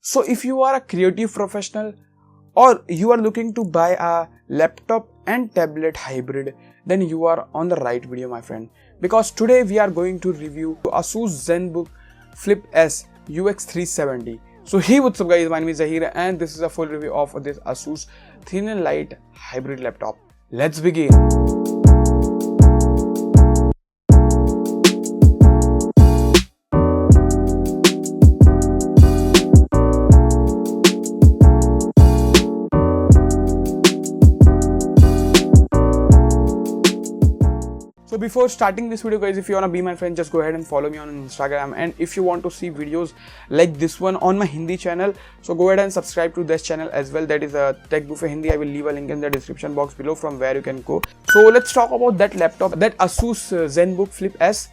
So if you are a creative professional or you are looking to buy a laptop and tablet hybrid, then you are on the right video, my friend, because today we are going to review ASUS ZenBook Flip S UX370. So hey, what's up guys, my name is Zahir and this is a full review of this ASUS thin and light hybrid laptop. Let's begin. So before starting this video guys, if you wanna be my friend, just go ahead and follow me on Instagram, and if you want to see videos like this one on my Hindi channel, so go ahead and subscribe to this channel as well, that is a Tech Buffet Hindi. I will leave a link in the description box below from where you can go. So let's talk about that laptop, that ASUS ZenBook Flip S.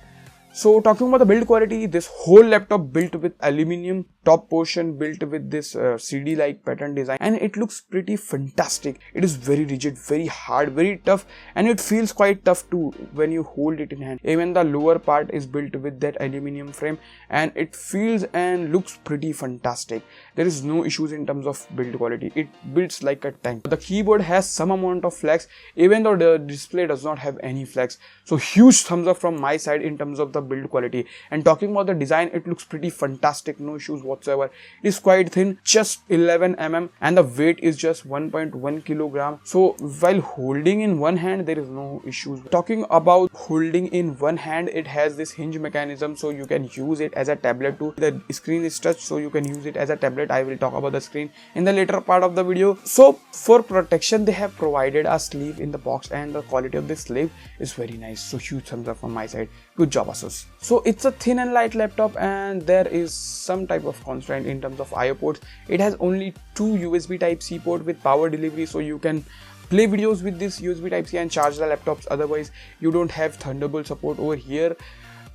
So talking about the build quality, this whole laptop built with aluminum, top portion built with this CD like pattern design, and it looks pretty fantastic. It is very rigid, very hard, very tough, and it feels quite tough too when you hold it in hand. Even the lower part is built with that aluminum frame and it feels and looks pretty fantastic. There is no issues in terms of build quality. It builds like a tank. The keyboard has some amount of flex, even though the display does not have any flex. So huge thumbs up from my side in terms of the build quality. And talking about the design, it looks pretty fantastic, no issues whatsoever. It is quite thin, just 11 mm, and the weight is just 1.1 kilogram. So while holding in one hand, there is no issues. Talking about holding in one hand, it has this hinge mechanism, so you can use it as a tablet too. The screen is touch, so you can use it as a tablet. I will talk about the screen in the later part of the video. So for protection, they have provided a sleeve in the box, and the quality of this sleeve is very nice. So huge thumbs up from my side. Good job ASUS. So it's a thin and light laptop, and there is some type of constraint in terms of I/O ports. It has only 2 USB Type-C port with power delivery, so you can play videos with this USB Type-C and charge the laptops. Otherwise you don't have Thunderbolt support over here,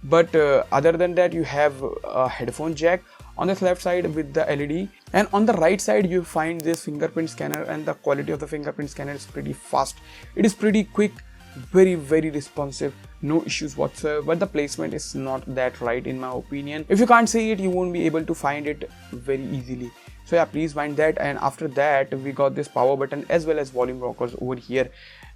but other than that, you have a headphone jack on this left side with the LED, and on the right side you find this fingerprint scanner, and the quality of the fingerprint scanner is pretty fast. It is pretty quick, very responsive, no issues whatsoever, but the placement is not that right in my opinion. If you can't see it, you won't be able to find it very easily. So yeah, please mind that. And after that, we got this power button as well as volume rockers over here,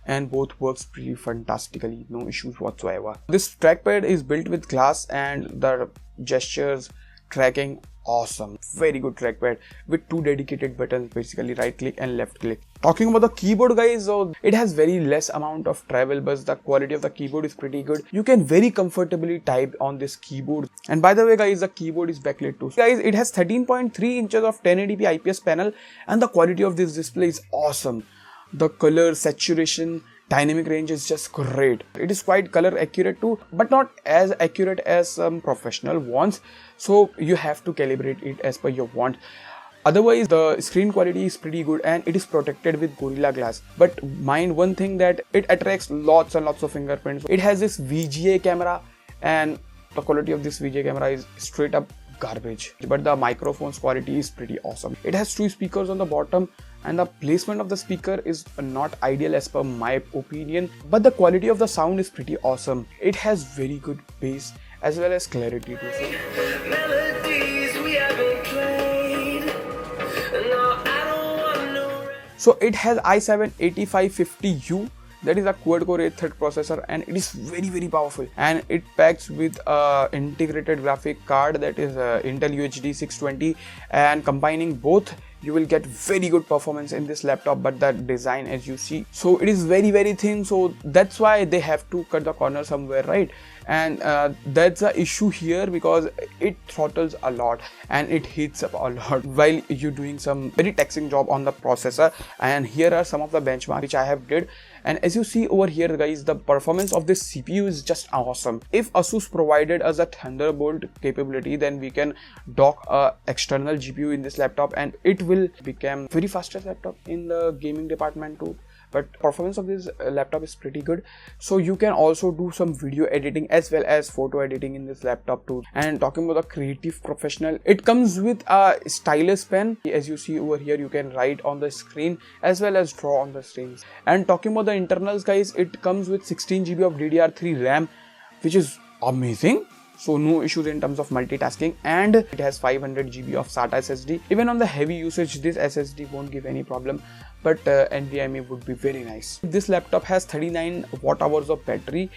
and both works pretty fantastically, no issues whatsoever. This trackpad is built with glass, and the gestures tracking awesome, very good trackpad with 2 dedicated buttons, basically right click and left click. Talking about the keyboard guys, so it has very less amount of travel, but the quality of the keyboard is pretty good. You can very comfortably type on this keyboard. And by the way guys, the keyboard is backlit too. Guys, it has 13.3 inches of 1080p IPS panel, and the quality of this display is awesome. The color, saturation, dynamic range is just great. It is quite color accurate too, but not as accurate as some professional wants, so you have to calibrate it as per your want. Otherwise, the screen quality is pretty good, and it is protected with Gorilla Glass. But mind one thing, that it attracts lots and lots of fingerprints. It has this VGA camera, and the quality of this VGA camera is straight up garbage, but the microphone's quality is pretty awesome. It has 2 speakers on the bottom, and the placement of the speaker is not ideal as per my opinion, but the quality of the sound is pretty awesome. It has very good bass as well as clarity too. So it has i7-8550U, that is a quad-core A3 processor, and it is very powerful, and it packs with integrated graphic card, that is Intel UHD 620, and combining both, you will get very good performance in this laptop. But the design, as you see, so it is very thin, so that's why they have to cut the corner somewhere, right? And that's the issue here, because it throttles a lot and it heats up a lot while you're doing some very taxing job on the processor. And here are some of the benchmarks which I have did, and as you see over here guys, the performance of this CPU is just awesome. If ASUS provided us a Thunderbolt capability, then we can dock a external GPU in this laptop, and it will become very fastest laptop in the gaming department too. But performance of this laptop is pretty good, so you can also do some video editing as well as photo editing in this laptop too. And talking about the creative professional, it comes with a stylus pen. As you see over here, you can write on the screen as well as draw on the screens. And talking about the internals guys, it comes with 16 GB of DDR3 RAM, which is amazing. so no issues in terms of multitasking, and it has 500 GB of SATA SSD. Even on the heavy usage, this SSD won't give any problem, but NVMe would be very nice. This laptop has 39 watt hours of battery,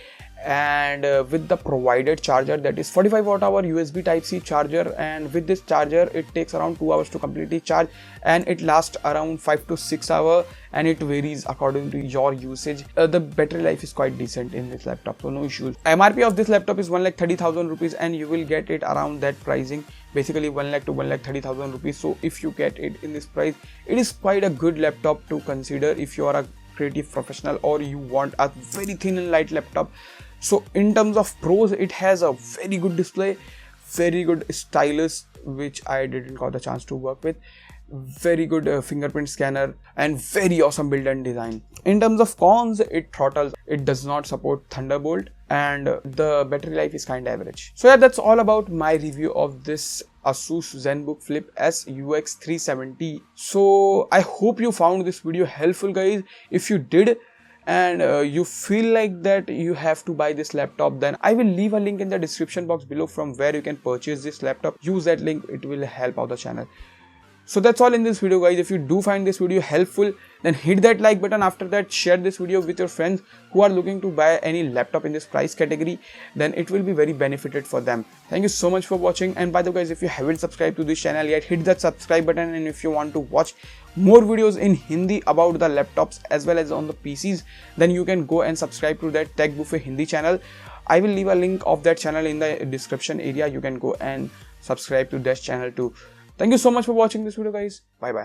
and with the provided charger, that is 45 watt hour USB type C charger, and with this charger it takes around 2 hours to completely charge, and it lasts around 5 to 6 hours, and it varies according to your usage. The battery life is quite decent in this laptop, so no issues. MRP of this laptop is 1,30,000 rupees, and you will get it around that pricing, basically 1 lakh to 1,30,000 rupees. So if you get it in this price, it is quite a good laptop to consider if you are a creative professional or you want a very thin and light laptop. So in terms of pros, it has a very good display, very good stylus, which I didn't got the chance to work with, very good fingerprint scanner, and very awesome build and design. In terms of cons, it throttles, it does not support Thunderbolt, and the battery life is kind of average. So yeah, that's all about my review of this ASUS ZenBook Flip S UX370. So I hope you found this video helpful, guys. If you did, and you feel like that you have to buy this laptop, then I will leave a link in the description box below from where you can purchase this laptop. Use that link, it will help out the channel. So that's all in this video, guys. If you do find this video helpful, then hit that like button. After that, share this video with your friends who are looking to buy any laptop in this price category, then it will be very benefited for them. Thank you so much for watching, and by the way, guys, if you haven't subscribed to this channel yet, hit that subscribe button, and if you want to watch more videos in Hindi about the laptops as well as on the PCs, then you can go and subscribe to that Tech Buffet Hindi channel. I will leave a link of that channel in the description area. You can go and subscribe to that channel too. Thank you so much for watching this video, guys. Bye bye.